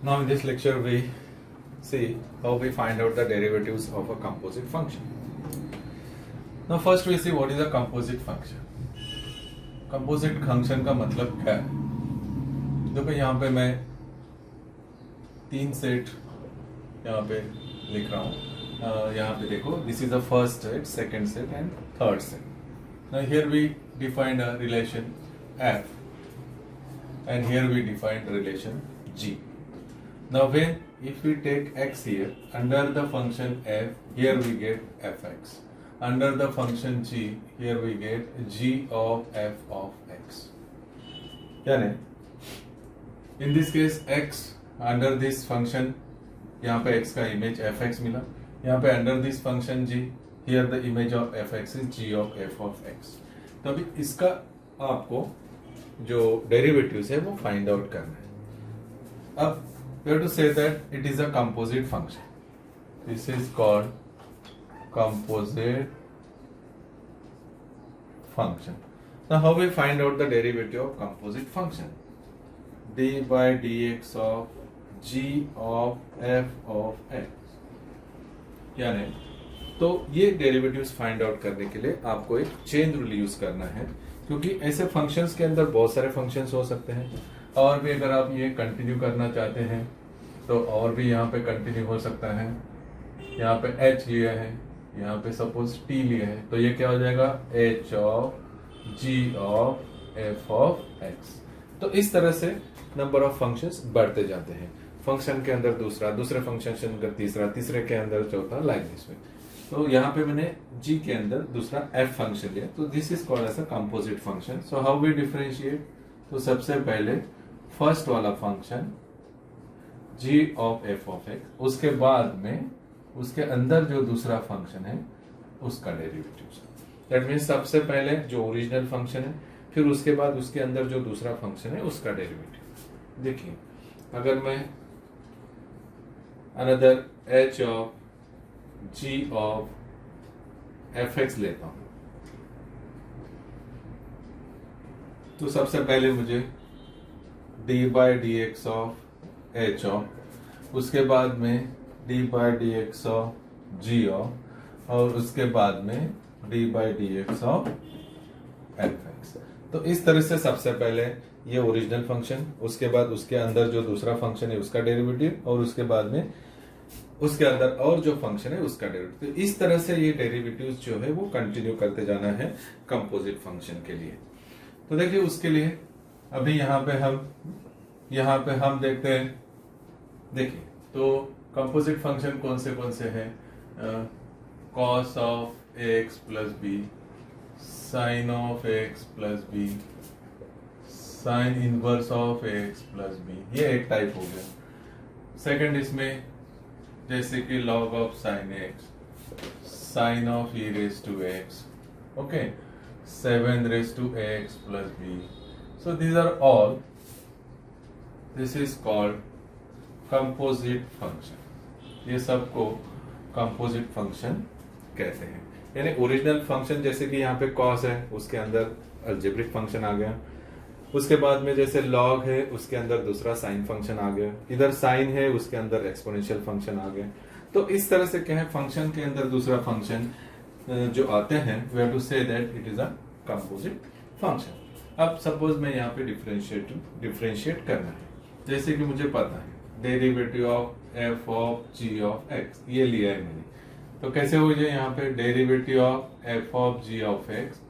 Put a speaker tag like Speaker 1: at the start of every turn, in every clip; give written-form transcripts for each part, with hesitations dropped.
Speaker 1: Now in this lecture we see how we find out the derivatives of a composite function. Now first we see what is a composite function. Composite function का मतलब क्या है? देखो यहाँ पे मैं 3 set यहाँ पे लिख रहा हूँ. यहाँ पे देखो, this is the first set, second set and third set. Now here we defined a relation f and here we defined relation g. Now when if we take x here, under the function f, here we get fx. Under the function g, here we get g of f of x. यानी in this case x under this function, यहाँ पे x का image fx मिला. यहाँ पे under this function g, here the image of fx is g of f of x. तो अभी इसका आपको जो डेरिवेटिव्स है वो फाइंड आउट करना है. अब we have to say that it is a composite function. This is called composite function. Now how we find out the derivative of composite function? d by dx of g of f of x. यानी तो ये derivatives find out करने के लिए आपको एक chain rule use करना है, क्योंकि ऐसे फंक्शंस के अंदर बहुत सारे फंक्शंस हो सकते हैं. और भी अगर आप ये कंटिन्यू करना चाहते हैं तो और भी यहाँ पे कंटिन्यू हो सकता है. यहाँ पे h लिया है, यहाँ पे सपोज t लिया है, तो ये क्या हो जाएगा h of g of f of x. तो इस तरह से नंबर ऑफ फंक्शंस बढ़ते जाते हैं. फंक्शन के अंदर दूसरा, दूसरे फंक्शन के अंदर तीसरा, तीसरे के अंदर चौथा, लाइक दिस वे. तो यहाँ पे मैंने g के अंदर दूसरा f फंक्शन लिया, तो this is called as a composite function. So how we differentiate? तो सबसे पहले फर्स्ट वाला function g of f of x, उसके बाद में उसके अंदर जो दूसरा फंक्शन है उसका डेरिवेटिव. दैट मीन्स सबसे पहले जो ओरिजिनल फंक्शन है, फिर उसके बाद उसके अंदर जो दूसरा फंक्शन है उसका डेरिवेटिव. देखिए, अगर मैं another h of g of fx लेता हूं, तो सबसे पहले मुझे d by d x of h of, उसके बाद में d by d x of g of, और उसके बाद में d by d x of fx. तो इस तरह से सबसे पहले ये ओरिजिनल फंक्शन, उसके बाद उसके अंदर जो दूसरा फंक्शन है उसका डेरिवेटिव, और उसके बाद में उसके अंदर और जो फंक्शन है उसका डेरिवेटिव. तो इस तरह से ये डेरिवेटिव्स जो है वो कंटिन्यू करते जाना है कंपोजिट फंक्शन के लिए. तो देखिए, उसके लिए अभी यहाँ पे हम देखते हैं. देखिए, तो कंपोजिट फंक्शन कौन से हैं? Cos of x plus b, sine of x plus b, sine inverse of x plus b, ये एक टाइप हो गया. सेकंड इसमें जैसे कि log of sine x, sine of e raise to x, okay, 7 raise to x plus b. So these are all, this is called composite function. ये सबको composite function कहते हैं. यानी ओरिजिनल फंक्शन जैसे कि यहाँ पे कॉस है, उसके अंदर अलजेब्रिक फंक्शन आ गया. उसके बाद में जैसे लॉग है, उसके अंदर दूसरा साइन फंक्शन आ गया. इधर साइन है, उसके अंदर एक्सपोनेंशियल फंक्शन आ गया. तो इस तरह से क्या है, फंक्शन के अंदर दूसरा फंक्शन जो आते हैं, we have to say that it is a composite function. अब सपोज मैं यहाँ पे डिफरेंशिएट करना है. जैसे कि मुझे पता है derivative of f of g of x, ये लिया है मैंने. तो कैसे हो जाए, यहाँ पे derivative of f of g of x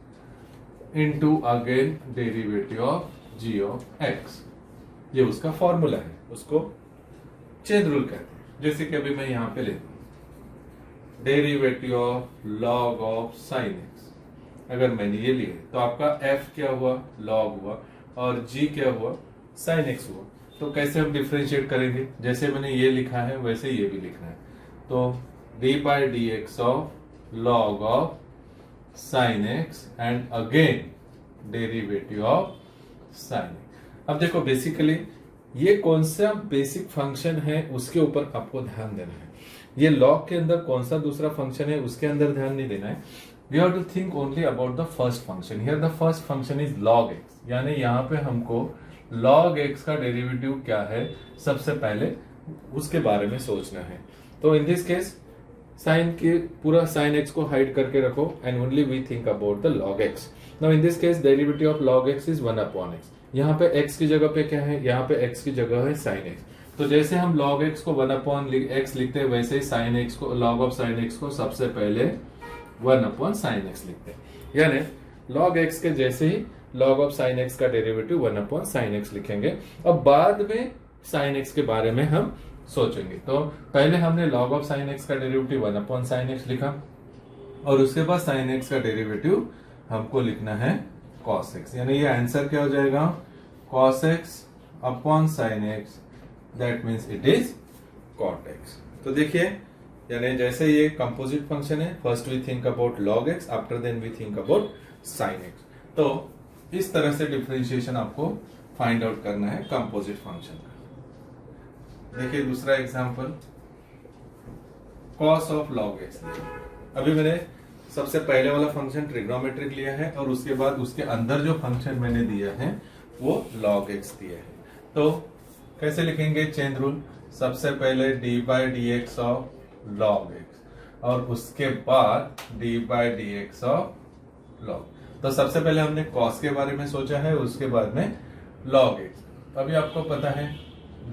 Speaker 1: into again derivative of g of x. ये उसका फॉर्मूला है, उसको चेन रूल कहते हैं. जैसे कि अभी मैं यहाँ पे लेता हूँ derivative of log of sine x. अगर मैंने ये लिया तो आपका f क्या हुआ, लॉग हुआ, और g क्या हुआ, साइन एक्स हुआ. तो कैसे हम डिफरेंशिएट करेंगे? जैसे मैंने ये लिखा है वैसे ये भी लिखना है. तो d by d x of log of sine x and again derivative of sine x. अब देखो, बेसिकली ये कौन सा बेसिक फंक्शन है उसके ऊपर आपको ध्यान देना है. ये लॉग के अंदर कौन सा दूसरा फंक्शन है उसके अंदर ध्यान नहीं देना है. We have to think only about the first function. Here the first function is log x. यानी यहाँ पे हमको log x का डेरिवेटिव क्या है सबसे पहले उसके बारे में सोचना है। तो इन दिस केस साइन के पूरा साइन एक्स को हाइड करके रखो and only we think about the log x. Now in this case derivative of log x is 1 upon x. यहाँ पे x की जगह पे क्या है, यहाँ पे x की जगह है साइन एक्स। तो जैसे हम log x को 1 अपॉन एक्स लिखते हैं, वैसे ही साइन एक्स को log ऑफ साइन एक्स को सबसे पहले 1 अपॉन साइन एक्स लिखते हैं। यानी log x के जैसे ही log ऑफ साइन एक्स का डेरिवेटिव 1 अपॉन साइन एक्स लिखेंगे। अब बाद में साइन एक्स के बारे में हम सोचेंगे। तो पहले हमने log ऑफ साइन एक्स का डेरिवेटिव 1 अपॉन साइन एक्स लिखा और उसके बाद साइन एक्स का डेरिवेटिव हमको लिखना है cos x। यानी ये आंसर क्या हो जाएगा, cos x upon sine x, that means it is cot x। तो देखिए, यानी जैसे ये कंपोजिट फंक्शन है, first we think about log x, after then we think about sin x। तो इस तरह से डिफरेंशिएशन आपको फाइंड आउट करना है कंपोजिट फंक्शन का। देखिए दूसरा एग्जांपल, cos ऑफ log x। अभी मैंने सबसे पहले वाला फंक्शन ट्रिग्नोमेट्रिक लिया है और उसके बाद उसके अंदर जो फंक्शन मैंने दिया है वो log x दिया है। तो कैसे लिखेंगे, चेन रूल, सबसे पहले d by d x of log x और उसके बाद d by d x of log। तो सबसे पहले हमने cos के बारे में सोचा है, उसके बाद में log x। अभी आपको पता है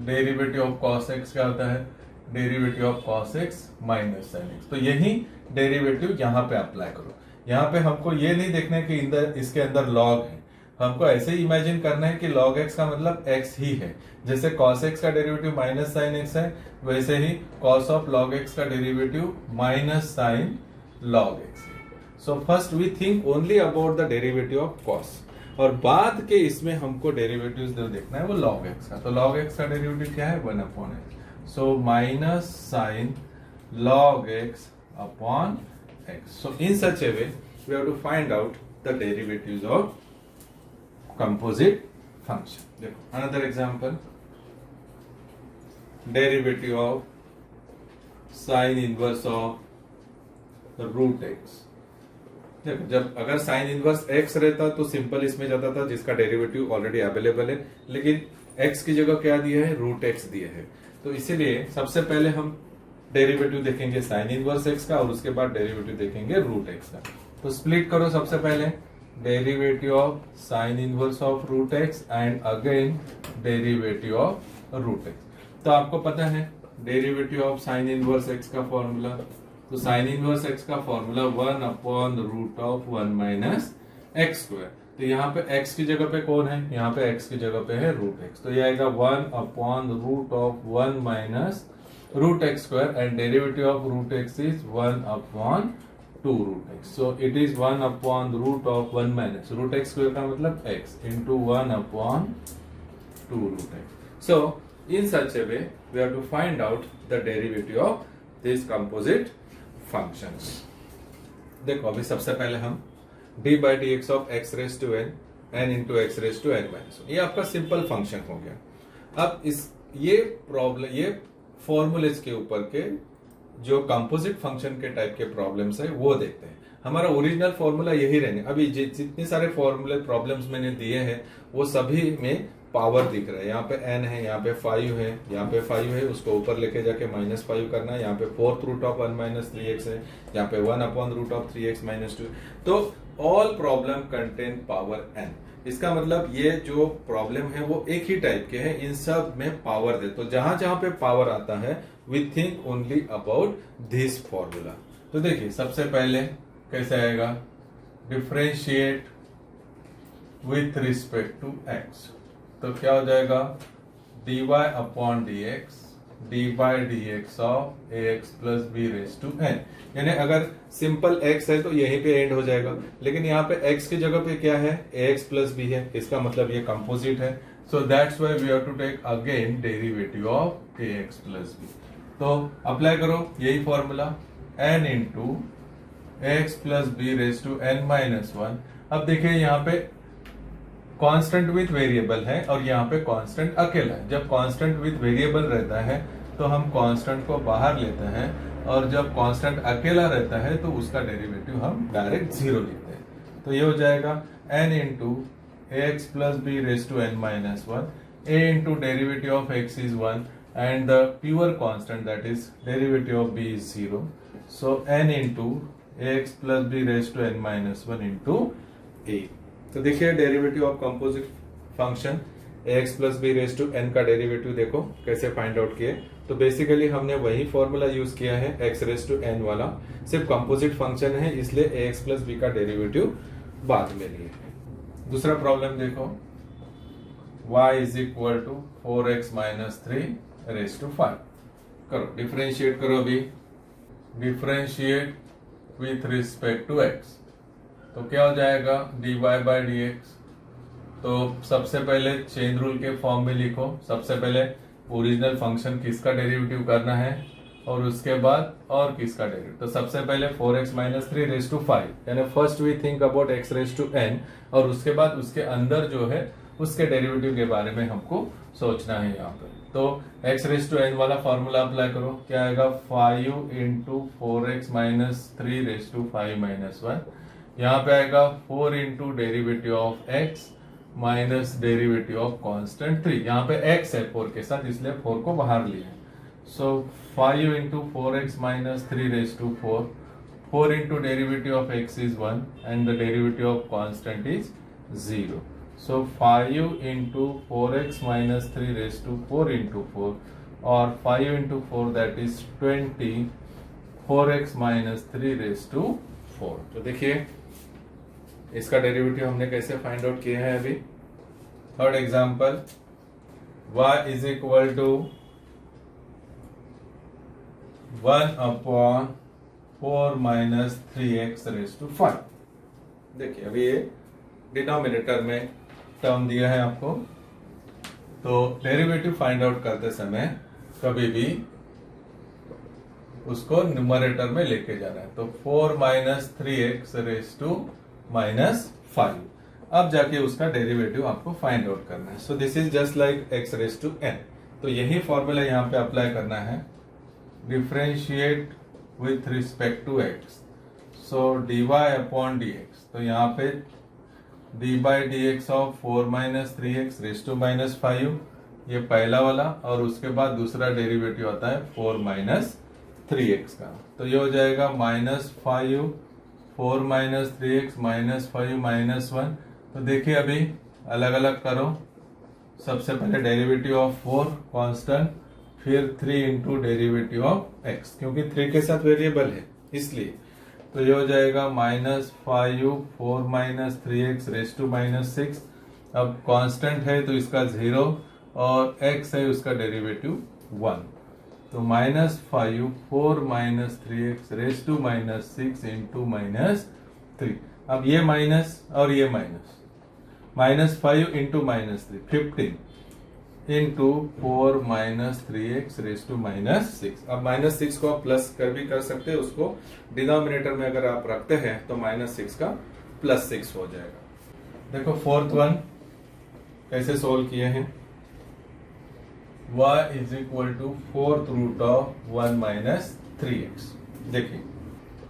Speaker 1: डेरिवेटिव ऑफ cos x क्या होता है, derivative of cos x minus sin x। तो यही डेरिवेटिव यहाँ पे अप्लाई करो। यहाँ पे हमको ये नहीं देखना है कि इसके अंदर log है, हमको ऐसे ही इमेजिन करना है कि log x का मतलब x ही है। जैसे cos x का डेरिवेटिव माइनस sin x है, वैसे ही cos ऑफ log x का derivative minus sin log x है। So first we think only about the derivative of cos और बाद के इसमें हमको डेरिवेटिव जो देखना है वो log x का। तो log x का डेरिवेटिव क्या है, 1 upon x। So minus sine log x upon x. So in such a way we have to find out the derivatives of composite function. देखो another example, derivative of sin inverse of root x। देखो जब अगर sign inverse x रहता तो simple इसमें जाता था जिसका डेरिवेटिव ऑलरेडी अवेलेबल है, लेकिन x की जगह क्या दिया है, रूट x दिया है। तो इसीलिए सबसे पहले हम डेरिवेटिव देखेंगे साइन इनवर्स x का और उसके बाद डेरिवेटिव देखेंगे रूट x का। तो स्प्लिट करो सबसे पहले, derivative of sine inverse of root x and again derivative of root x। तो आपको पता है derivative of sine inverse x का फॉर्मूला, तो साइन इनवर्स x का formula 1 upon root of 1 minus x square. तो यहाँ पे x की जगह पे कौन है, यहाँ पे x की जगह पे है रूट x। तो ये आएगा 1 upon root of 1 minus root x square and derivative of root x is 1 upon 2 root x. So it is 1 upon root of 1 minus root x square का मतलब x into 1 upon 2 root x. So in such a way we have to find out the derivative of this composite functions. देखो अभी सबसे पहले हम d by d x of x raise to n n into x raise to n minus 1, ये आपका simple function हो गया। अब इस ये प्रॉब्लम, ये फॉर्मूलेस के ऊपर के जो कंपोजिट फंक्शन के टाइप के प्रॉब्लम्स है वो देखते हैं। हमारा ओरिजिनल फॉर्मूला यही रहने, अभी जितने सारे फॉर्मूले प्रॉब्लम्स मैंने दिए हैं वो सभी में पावर दिख रहा है। यहाँ पे n है, यहाँ पे 5 है, यहाँ पे 5 है, उसको ऊपर लेके जाके -5 करना है। यहाँ पे fourth root of 1 minus 3x है, यहाँ पे 1 upon root of 3x minus 2। तो all problem contain power n। इसका मतलब ये जो प्रॉब्लम है वो एक ही टाइप के हैं, इन सब में पावर दे। तो जहां जहां पे पावर आता है we think only about this formula. तो देखिए सबसे पहले कैसे आएगा, differentiate with respect to x। तो क्या हो जाएगा, dy upon dx d by d x of a x plus b raise to n। यानी अगर सिंपल x है तो यहीं पे एंड हो जाएगा, लेकिन यहाँ पे x की जगह पे क्या है, ए एक्स प्लस बी है, इसका मतलब ये कंपोजिट है। So that's why we have to take again derivative of a x plus b. तो अप्लाई करो यही formula, n into x plus b raise to n minus 1। अब देखिए यहाँ पे कांस्टेंट विथ वेरिएबल है और यहाँ पे कांस्टेंट अकेला है। जब कांस्टेंट विथ वेरिएबल रहता है तो हम कांस्टेंट को बाहर लेते हैं और जब कांस्टेंट अकेला रहता है तो उसका डेरिवेटिव हम डायरेक्ट 0 लिखते हैं। तो ये हो जाएगा n into x plus b raise to n minus 1, a into derivative of x is 1 and the pure constant, that is derivative of b is 0. So n into ax plus b raised to n minus 1 into a. तो देखिए derivative of composite function ax plus b raise to n का derivative देखो कैसे find out किए. तो basically हमने वही formula use किया है x रेज टू n वाला, सिर्फ कंपोजिट फंक्शन है इसलिए ax प्लस बी का डेरिवेटिव बाद में लिए. दूसरा प्रॉब्लम देखो, y is equal to 4x minus 3 raise to 5. करो डिफरेंशिएट करो अभी. Differentiate with respect to x, तो क्या हो जाएगा dy बाई डी एक्स. तो सबसे पहले चेन रूल के फॉर्म में लिखो. सबसे पहले ओरिजिनल फंक्शन किसका डेरिवेटिव करना है और उसके बाद और किसका डेरिवेटिव. तो सबसे पहले 4x माइनस 3 रेज टू 5, यानी first we think about x raise to n, और उसके बाद उसके अंदर जो है उसके डेरिवेटिव के बारे में हमको सोचना है यहाँ पर. तो x रेज टू n वाला फॉर्मूला अप्लाई करो. क्या आएगा 5 into 4x minus 3 raise to 5 minus 1. यहाँ पे आएगा 4 into derivative of x minus derivative of constant 3. यहाँ पे x है 4 के साथ, इसलिए 4 को बाहर लिया है. So 5 into 4x minus 3 raise to 4. 4 into derivative of x is 1 and the derivative of constant is 0. So 5 into 4x minus 3 raised to 4 into 4, or 5 into 4 that is 20, 4x minus 3 raised to 4. तो देखिए इसका derivative हमने कैसे find out किया है अभी. Third example, y is equal to 1 upon 4 minus 3x raise to 5. देखिए अभी ये डिनोमिनेटर में टर्म दिया है आपको. तो डेरिवेटिव फाइंड आउट करते समय कभी भी उसको न्यूमरेटर में लेके जाना है. तो 4 minus 3x raise to minus 5. अब जाके उसका डेरिवेटिव आपको फाइंड आउट करना है. So this is just like x raise to n. तो यही फॉर्मूला यहाँ पे अप्लाई करना है. Differentiate with respect to x. So dy upon dx. तो यहाँ पे d by d x of 4 minus 3x raise to minus 5, ये पहला वाला, और उसके बाद दूसरा डेरिवेटिव आता है 4 माइनस 3x का. तो ये हो जाएगा minus 5, 4 minus 3x minus 5 minus 1. तो देखिए अभी अलग अलग करो. सबसे पहले डेरिवेटिव ऑफ 4 कांस्टेंट, फिर 3 इंटू डेरिवेटिव ऑफ x, क्योंकि 3 के साथ वेरिएबल है इसलिए. तो ये हो जाएगा minus 5, 4 minus 3x raise to minus 6. अब कांस्टेंट है तो इसका 0 और x है उसका डेरिवेटिव 1. तो minus 5, 4 minus 3x raise to minus 6 into minus 3. अब ये माइनस और ये minus, minus 5 into minus 3 15 into 4 minus 3x raise to minus 6. अब माइनस 6 को आप प्लस कर भी कर सकते हैं. उसको डिनोमिनेटर में अगर आप रखते हैं तो माइनस 6 का प्लस 6 हो जाएगा. देखो फोर्थ वन कैसे सोल्व किए हैं. y is equal to 4th root of 1 minus 3x. देखिए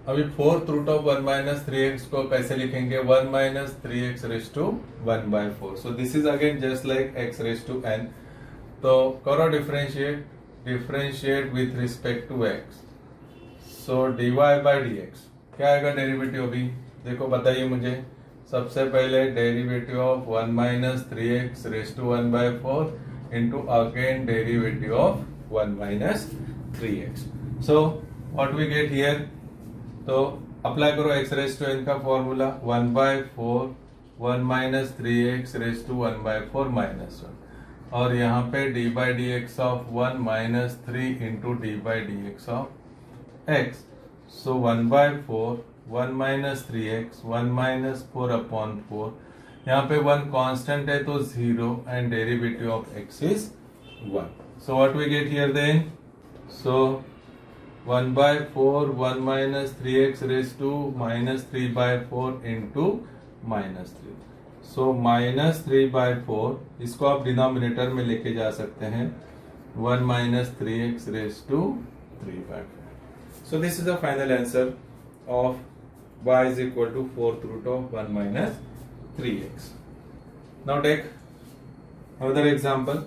Speaker 1: अभी 4th root of 1 minus 3x को कैसे लिखेंगे, 1 minus 3x raise to 1 by 4. So this is again just like x raise to n. तो करो differentiate. Differentiate with respect to x. So dy by d x. क्या आएगा derivative अभी देखो बताइए मुझे. सबसे पहले derivative of 1 minus 3x raise to 1 by 4 into again derivative of 1 minus 3x. So what we get here. तो अप्लाई करो x रेज टू n का formula. 1 by 4 1 minus 3x raise to 1 by 4 minus 1, और यहाँ पे d by d x of 1 minus 3 into d by d x of x. So 1 by 4 1 minus 3x 1 minus 4 upon 4. यहाँ पे 1 constant है तो 0 and derivative of x is 1. So what we get here then. So 1 by 4 1 minus 3x raise to minus 3 by 4 into minus 3. So minus 3 by 4, इसको आप denominator में लेके जा सकते हैं. 1 minus 3x raise to 3 by 4. So this is the final answer of y is equal to 4th root of 1 minus 3x. Now take another example.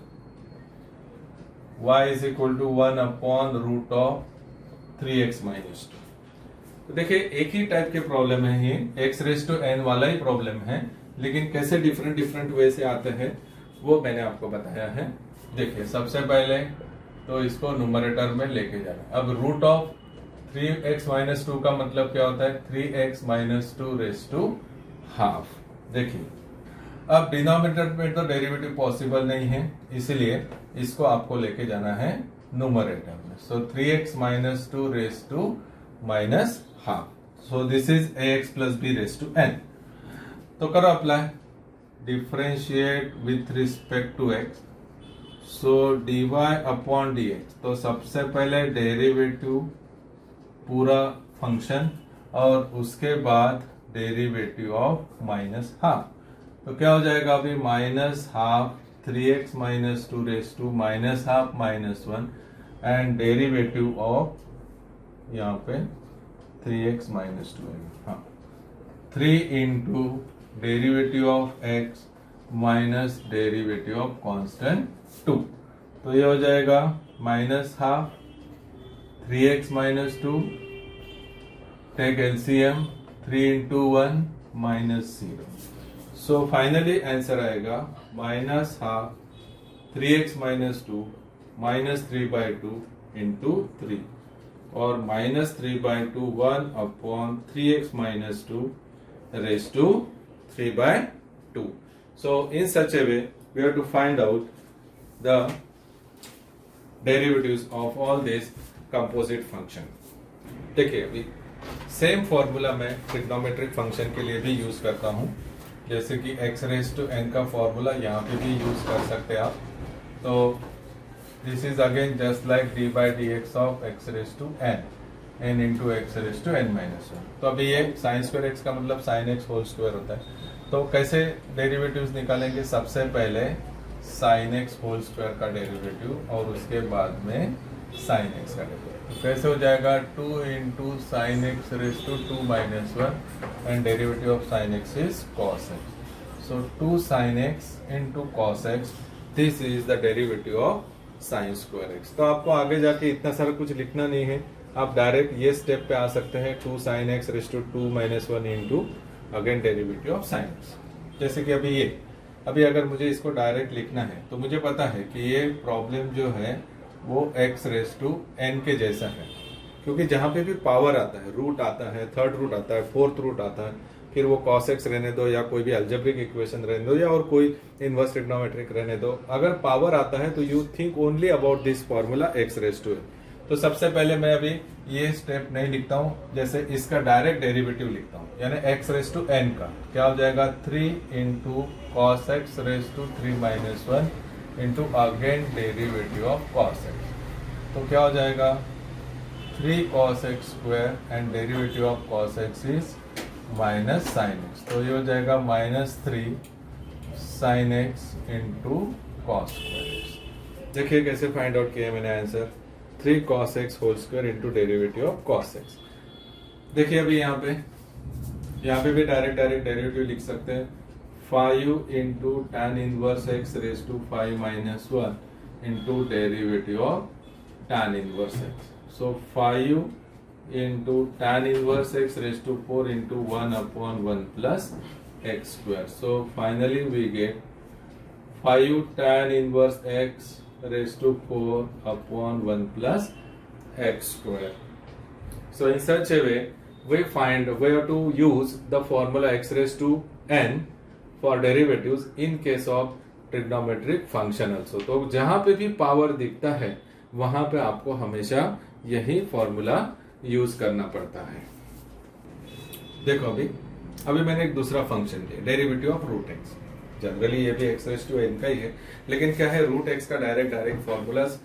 Speaker 1: y is equal to 1 upon root of 3x minus 2। तो देखिए एक ही type के problem है ये, x raise to n वाला ही problem है, लेकिन कैसे डिफरेंट डिफरेंट वे से आते हैं वो मैंने आपको बताया है। देखिए सबसे पहले तो इसको न्यूमरेटर में लेके जाना। अब रूट ऑफ 3x माइनस 2 का मतलब क्या होता है, 3x minus 2 raise to half. देखिए अब डिनोमिनेटर में तो डेरिवेटिव पॉसिबल नहीं है, इसलिए इसको आपको लेके जाना है न्यूमरेटर में। So 3x minus 2 raise to minus half. So this is ax plus b raise to n। तो करो apply, differentiate with respect to x। So dy upon dx, तो सबसे पहले डेरिवेटिव पूरा फंक्शन और उसके बाद डेरिवेटिव ऑफ माइनस हाफ। तो क्या हो जाएगा अभी, minus half 3x minus 2 raise to minus half minus 1 and derivative of यहाँ पे 3x माइनस 2 है, हाँ 3 into derivative of x minus derivative of constant 2। तो ये हो जाएगा minus half 3x minus 2, take LCM 3 into 1 minus 0। So finally answer आएगा minus half 3x minus 2 minus 3/2 into 3 और minus 3/2 1 upon 3x minus 2 raised to 3/2. So in such a way we have to find out the derivatives of all these composite function. देखिए अभी same formula मैं trigonometric function के लिए भी use करता हूं, जैसे कि x रेज टू n का फॉर्मूला यहाँ पे भी यूज कर सकते हैं आप। तो this is again just like d by dx of x raise to n into x raise to n minus 1। तो अभी ये साइन स्क्वायर x का मतलब साइन x होल स्क्वायर होता है। तो कैसे डेरिवेटिव्स निकालेंगे, सबसे पहले साइन x होल स्क्वायर का डेरिवेटिव और उसके बाद में साइन x का डेरिवेटिव। तो कैसे हो जाएगा, 2 into sine x raise to 2 minus 1 and derivative of sine x is cos x. So 2 sine x into cos x, this is the derivative of sine square x. तो आपको आगे जाके इतना सारा कुछ लिखना नहीं है, आप डायरेक्ट ये स्टेप पे आ सकते हैं, 2 sine x raise to 2 minus 1 into again derivative of sine x. जैसे कि अभी अगर मुझे इसको डायरेक्ट लिखना है तो मुझे पता है कि ये प्रॉब्लम जो है वो x रेज टू n के जैसा है, क्योंकि जहां पे भी पावर आता है, रूट आता है, थर्ड रूट आता है, फोर्थ रूट आता है, फिर वो cos x रहने दो या कोई भी अलजेब्रिक इक्वेशन रहने दो या और कोई इनवर्स ट्रिग्नोमेट्रिक रहने दो, अगर पावर आता है तो you think only about this formula x raise to n। तो सबसे पहले मैं अभी ये स्टेप नहीं लिखता हूं, जैसे इसका डायरेक्ट डेरिवेटिव लिखता हूं, यानी x रेज टू n का क्या हो जाएगा, 3 into cos x raise to 3 minus 1 into again derivative of cos x. तो क्या हो जाएगा, 3 cos x square and derivative of cos x is minus sine x. तो ये हो जाएगा minus 3 sine x into cos square x. देखिए कैसे फाइंड आउट किया मैंने answer, 3 cos x whole square into derivative of cos x। देखिए अभी यहाँ पे भी डायरेक्ट डेरिवेटिव लिख सकते हैं, 5 into tan inverse x raise to 5 minus 1 into derivative of tan inverse x। So 5 into tan inverse x raised to 4 into 1 upon 1 plus x square. So finally we get 5 tan inverse x raised to 4 upon 1 plus x square. So in such a way we have to use the formula x raised to n for derivatives in case of trigonometric function also. तो जहां पे भी power दिखता है वहां पे आपको हमेशा यही फॉर्मूला यूज करना पड़ता है। देखो अभी मैंने एक दूसरा फंक्शन लिया, derivative of root x. Generally ये भी एक्स रेज टू एन का ही है, लेकिन क्या है, रूट एक्स का डायरेक्ट फॉर्मूलाज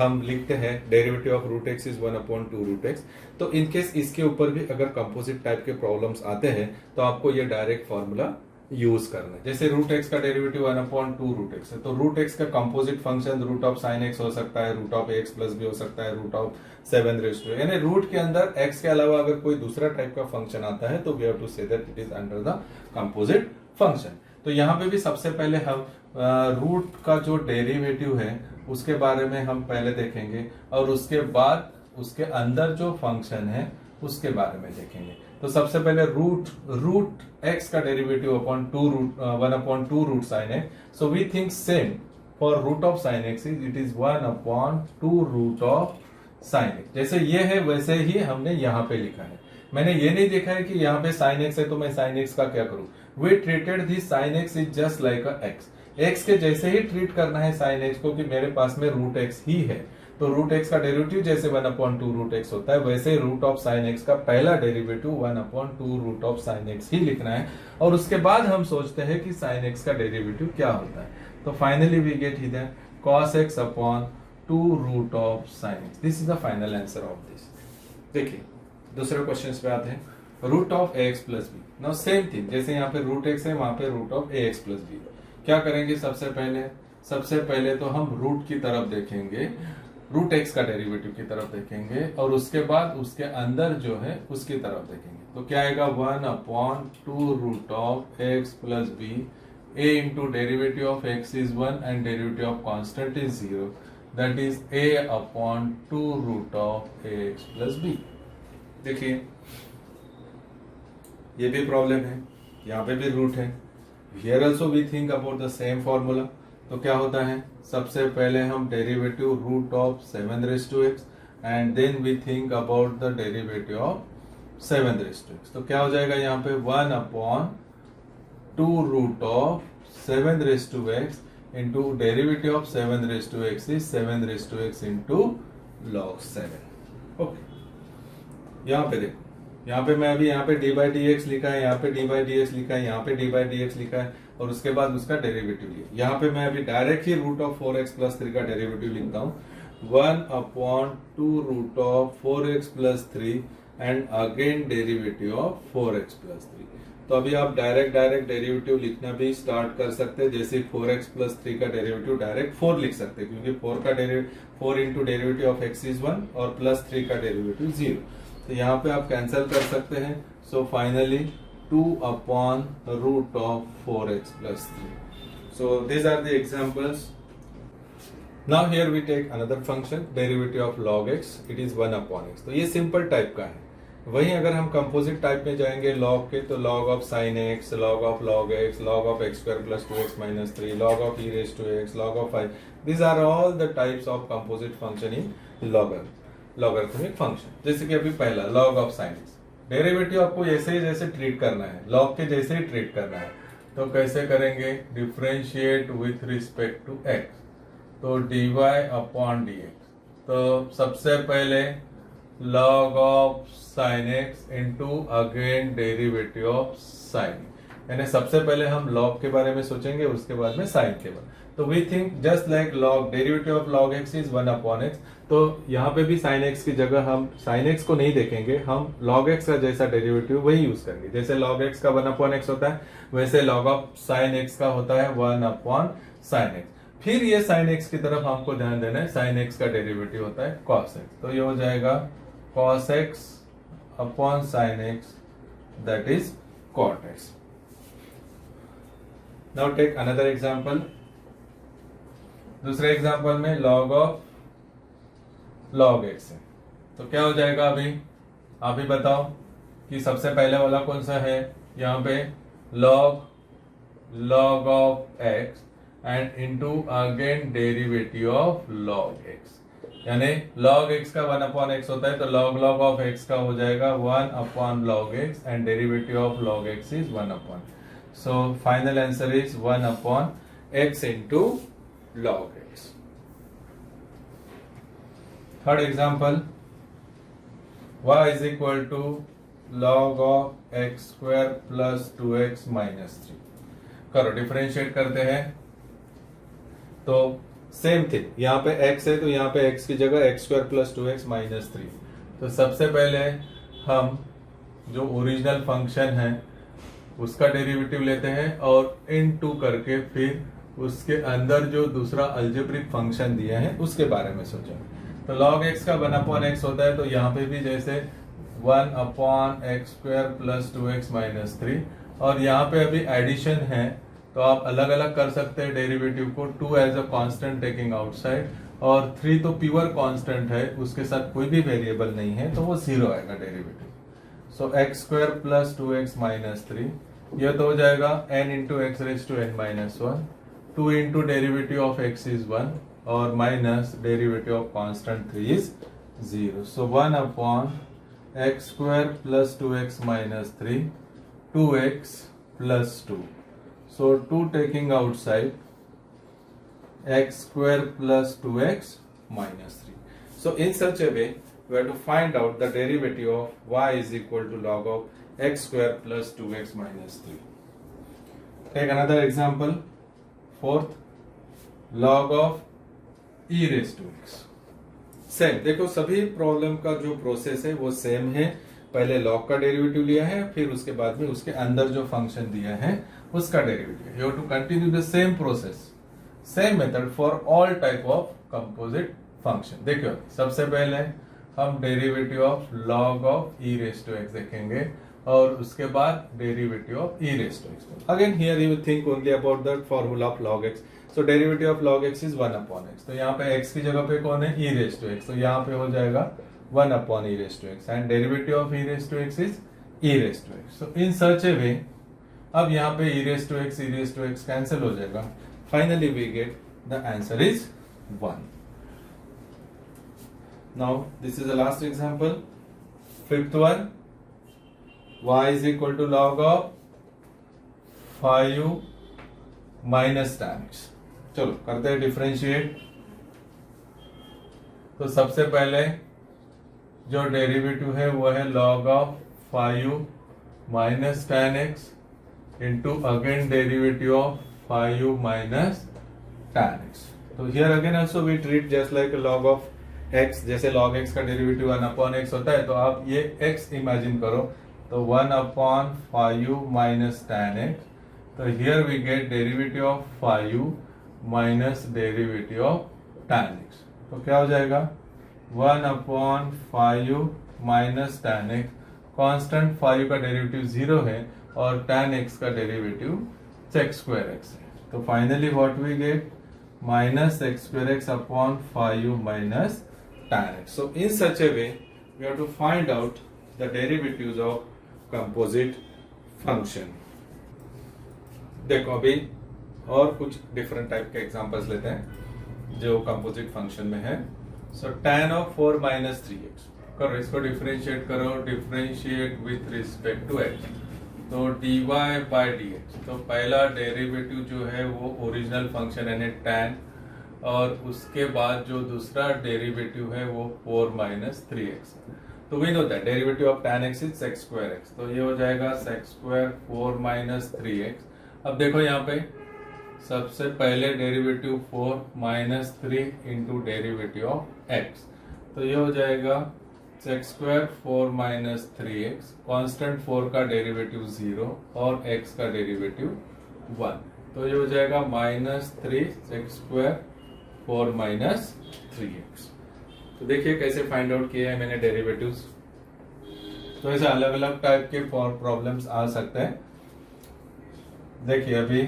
Speaker 1: हम लिखते हैं, derivative of root x is 1 upon 2 root x. तो इनकेस इसके ऊपर भी अगर कंपोजिट टाइप के प्रॉब्लम्स आते हैं तो आपको ये डायरेक्ट फॉर्मूला यूज करना है। जैसे रूट एक्स का डेरिवेटिव 1 अपॉन 2 रूट एक्स है, तो रूट एक्स का composite function root of sine x हो सकता है, रूट ऑफ एक्स प्लस भी हो सकता है, रूट ऑफ 7 रेज टू, यानी रूट के अंदर एक्स के अलावा अगर कोई दूसरा टाइप का फंक्शन आता है तो we have to say that it is under the composite function. तो यहाँ पे भी सबसे पहले हम रूट का जो डेरिवेटिव है उसके बारे में हम पहले देखेंगे और उसके बाद उसके अंदर जो फंक्शन है उसके बारे में देखेंगे। तो सबसे पहले रूट एक्स का derivative upon 1/2 root sine x. So we think same for root of sine x it is 1/2 root of sine x. जैसे ये है वैसे ही हमने यहाँ पे लिखा है। मैंने ये नहीं देखा है कि यहाँ पे साइन एक्स है तो मैं साइन एक्स का क्या करूं। We treated this sine x is just like a x. X के जैसे ही ट्रीट करना है साइन एक्स को कि मेरे पास में रूट एक्स ही है। तो रूट एक्स का डेरिवेटिव जैसे 1/2 रूट एक्स होता है वैसे रूट ऑफ साइन एक्स का पहला derivative 1/2 root of sine x ही लिखना है और उसके बाद हम सोचते हैं कि साइन एक्स का डेरिवेटिव क्या होता है। तो finally we get here cos x upon 2 root of sine x. This is the final answer of this. देखिए दूसरे क्वेश्चन पे आते हैं। Root of a x plus b. Now same thing, जैसे यहाँ पे रूट एक्स है वहां पे root of a x plus b. क्या करेंगे सबसे पहले तो हम रूट की तरफ देखेंगे, रूट एक्स का डेरिवेटिव की तरफ देखेंगे और उसके बाद उसके अंदर जो है उसकी तरफ देखेंगे। तो क्या आएगा 1/2 root of x plus b. a into derivative of x is 1 and derivative of constant is 0, that is a upon 2 root of ax plus b। देखिए ये भी प्रॉब्लम है, यहाँ पे भी रूट है। Here also we think about the same formula. तो क्या होता है, सबसे पहले हम derivative root of 7x and then we think about the derivative of 7x। तो क्या हो जाएगा यहाँ पे 1/2 root of 7x into derivative of 7x is 7x into log 7। Okay, यहाँ पे देखो, यहाँ पे मैं अभी यहाँ पे d by dx लिखा है, यहाँ पे d by dx लिखा है, यहाँ पे d by dx लिखा है और उसके बाद उसका डेरिवेटिव लिया। यहाँ पे मैं अभी डायरेक्ट ही रूट ऑफ 4x प्लस 3 का डेरिवेटिव लिखता हूँ 1/2 root of 4x plus 3 and again derivative of 4x plus 3। तो अभी आप डायरेक्ट डेरिवेटिव लिखना भी स्टार्ट कर सकते हैं। जैसे 4x प्लस 3 का डेरिवेटिव डायरेक्ट 4 लिख सकते हैं क्योंकि 4 into derivative of x is 1 और प्लस 3 का डेरिवेटिव 0। तो यहाँ पे आप कैंसिल कर सकते हैं। सो फाइनली 2/रूट of 4x plus 3। So these are the examples. Now here we take another function derivative of log x, it is 1/x। तो ये सिंपल टाइप का है। वहीं अगर हम कंपोजिट टाइप में जाएंगे लॉग के, तो log of sine x, log of log x, log of x square plus 2x minus 3, log of e raised to x, log of 5। these are all the types of composite function in logarithmic function। जैसे कि अभी पहला log of sin x, derivative आपको जैसे treat करना है, log के जैसे ही ट्रीट करना है। तो कैसे करेंगे, differentiate with respect to x, तो dy अपॉन dx। तो सबसे पहले log of sin x into again derivative of sin, यानी सबसे पहले हम log के बारे में सोचेंगे उसके बाद में sin के बारे। तो we think just like log derivative of log x is 1/x। तो यहाँ पे भी sin x की जगह हम sin x को नहीं देखेंगे, हम log x का जैसा डेरिवेटिव वही यूज करेंगे। जैसे log x का 1/x होता है वैसे log of sin x का होता है 1/sin x। फिर ये sin x की तरफ हमको ध्यान देना है, sin x का डेरिवेटिव होता है cos x। तो ये हो जाएगा cos x upon sin x, that is cot x। Now take another example। दूसरे एग्जाम्पल में log of log x है। तो क्या हो जाएगा, अभी आप ही बताओ कि सबसे पहले वाला कौन सा है। यहाँ पे log of x and into again derivative of log x, यानी log x का 1/x होता है तो log ऑफ x का हो जाएगा 1/log x and derivative of log x is 1/। So final answer is 1/x into log x। Third example, y is equal to log of x square plus 2x minus 3। करो differentiate करते हैं। तो same thing, यहाँ पे x है तो यहाँ पे x की जगह x square plus 2x minus 3। तो सबसे पहले हम जो ओरिजिनल फंक्शन है उसका डेरिवेटिव लेते हैं और इन टू करके फिर उसके अंदर जो दूसरा अलजेब्रिक फंक्शन दिया है उसके बारे में सोचें। तो log x का 1/x होता है तो यहाँ पे भी जैसे 1/x square plus 2x minus 3 और यहाँ पे अभी एडिशन है तो आप अलग अलग कर सकते हैं डेरिवेटिव को। 2 as a constant taking outside, और 3 तो प्योर कांस्टेंट है, उसके साथ कोई भी वेरिएबल नहीं है, तो वो 0 आएगा derivative. So x square plus 2x minus 3, यह तो हो जाएगा n into x raise to n minus 1, 2 into derivative of x is 1 और minus derivative of constant 3 is 0। So 1 upon x square plus 2x minus 3, 2x plus 2। So 2 taking outside, x square plus 2x minus 3. So in such a way, we have to find out the derivative of y is equal to log of x square plus 2x minus 3. Take another example. Fourth, log of e raised to x. Same, देखो सभी problem का जो process है वो same है। पहले log का derivative लिया है, फिर उसके बाद में उसके अंदर जो फंक्शन दिया है उसका derivative. You have to continue the same process, same method for all type of composite function. देखियो सबसे पहले हम derivative of log of e raise to x देखेंगे और उसके बाद derivative of e raise to x. Again here you think only about the formula of log x. So derivative of log x is 1 upon x. तो यहाँ पे x की जगह पे कौन है, ई रेज टू एक्स, तो यहाँ पे हो जाएगा 1 upon e raise to x, and derivative of e raise to x is e raise to x. So in such a way, अब यहाँ पे e raise to x cancel हो जाएगा। Finally we get the answer is 1। Now this is the last example, fifth one, y is equal to log of 5u minus tan x। चलो करते हैं differentiate. तो सबसे पहले जो डेरिवेटिव है वो है log of 5u minus tan x into again derivative of 5u minus tan x। तो here again also we treat just like log of x, जैसे log x का डेरिवेटिव 1 अपॉन x होता है, तो आप ये x इमेजिन करो, तो 1 upon 5u minus tan x। तो here we get derivative of 5u minus derivative of tan x। तो क्या हो जाएगा, 1 upon 5u minus tan x, constant 5u का डेरिवेटिव 0 है और tan x का डेरिवेटिव sec square x है। तो finally what we get, minus sec square x upon 5u minus tan x। So in such a way we have to find out the derivatives of composite function. देखो अभी और कुछ different type के examples लेते हैं जो composite function में है। सो tan ऑफ 4 माइनस 3x, करो इसको डिफरेंशिएट करो, differentiate with respect to x। तो dy बाय dx, तो पहला डेरिवेटिव जो है वो ओरिजिनल फंक्शन यानी tan, और उसके बाद जो दूसरा डेरिवेटिव है वो 4 माइनस 3x। तो we know that derivative of tan x is sec square x, तो ये हो जाएगा sec square 4 माइनस 3x। अब देखो यहाँ पे सबसे पहले derivative 4 minus 3 into derivative of x, तो ये हो जाएगा sec square 4 minus 3x, constant 4 का डेरिवेटिव 0 और x का डेरिवेटिव 1, तो ये हो जाएगा minus 3 sec square 4 minus 3x। तो देखिए कैसे फाइंड आउट किया है मैंने डेरिवेटिव्स। तो ऐसे अलग अलग टाइप के प्रॉब्लम्स आ सकते हैं। देखिए अभी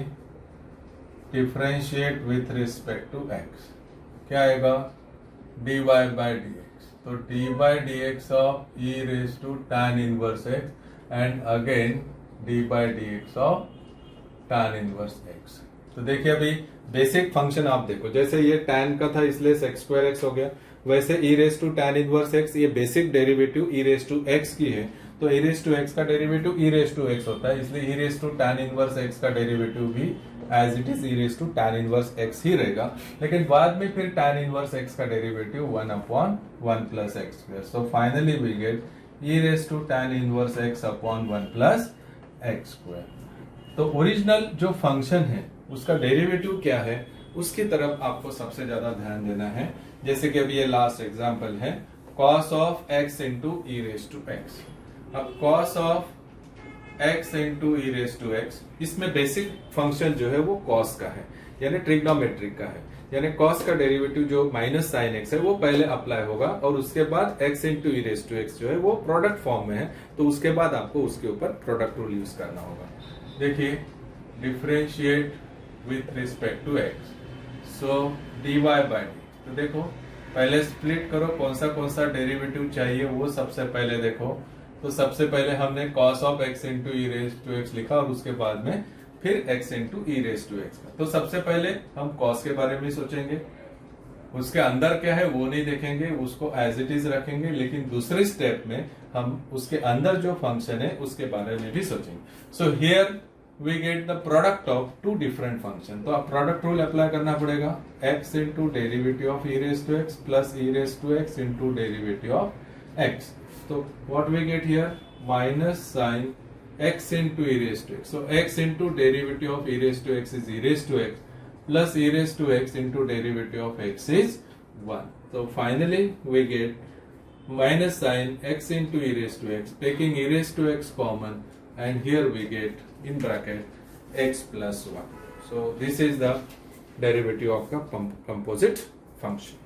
Speaker 1: differentiate with respect to x, क्या आएगा, dy बाय dx। तो dy by dx of e raise to tan inverse x and again dy by dx of tan inverse x। तो देखिए अभी बेसिक फंक्शन आप देखो, जैसे ये tan का था इसलिए sec square x हो गया, वैसे e raise to tan inverse x ये basic derivative e raise to x की है, तो e रेज टू x का derivative e raise to x होता है, इसलिए e raise to tan inverse x का डेरिवेटिव भी as it is e raise to tan inverse x ही रहेगा। लेकिन बाद में फिर tan इनवर्स x का derivative 1 upon 1 plus x square. So finally we gate e raise to tan inverse x upon 1 plus x square. तो original जो function है उसका डेरिवेटिव क्या है उसकी तरफ आपको सबसे ज्यादा ध्यान देना है। जैसे कि अभी ये लास्ट एग्जांपल है cos of x into e raise to x. अब cos of x into e raise to x, इसमें बेसिक फंक्शन जो है वो cos का है यानी ट्रिग्नोमेट्रिक का है, यानी cos का डेरिवेटिव जो माइनस साइन x है वो पहले अप्लाई होगा और उसके बाद x into e raise to x जो है वो प्रोडक्ट फॉर्म में है, तो उसके बाद आपको उसके ऊपर प्रोडक्ट रूल यूज करना होगा। देखिए differentiate with respect to x, so dy by d. तो देखो पहले स्प्लिट करो, कौन सा डेरिवेटिव चाहिए वो सबसे पहले देखो। तो सबसे पहले हमने cos of x into e raise to x लिखा और उसके बाद में फिर x into e raise to x का। तो सबसे पहले हम cos के बारे में सोचेंगे, उसके अंदर क्या है वो नहीं देखेंगे, उसको एज इट इज रखेंगे, लेकिन दूसरे स्टेप में हम उसके अंदर जो फंक्शन है उसके बारे में भी सोचेंगे। So here we get the product of two different function. तो अब प्रोडक्ट रूल अप्लाई करना पड़ेगा, x into derivative of e raise to x plus e raise to x into derivative of x। तो what we get here, minus sine x into e raise to x. So x into derivative of e raise to x is e raise to x plus e raised to x into derivative of x is 1. So finally we get minus sin x into e raised to x, taking e raised to x common, and here we get in bracket x plus 1. So this is the derivative of the composite function.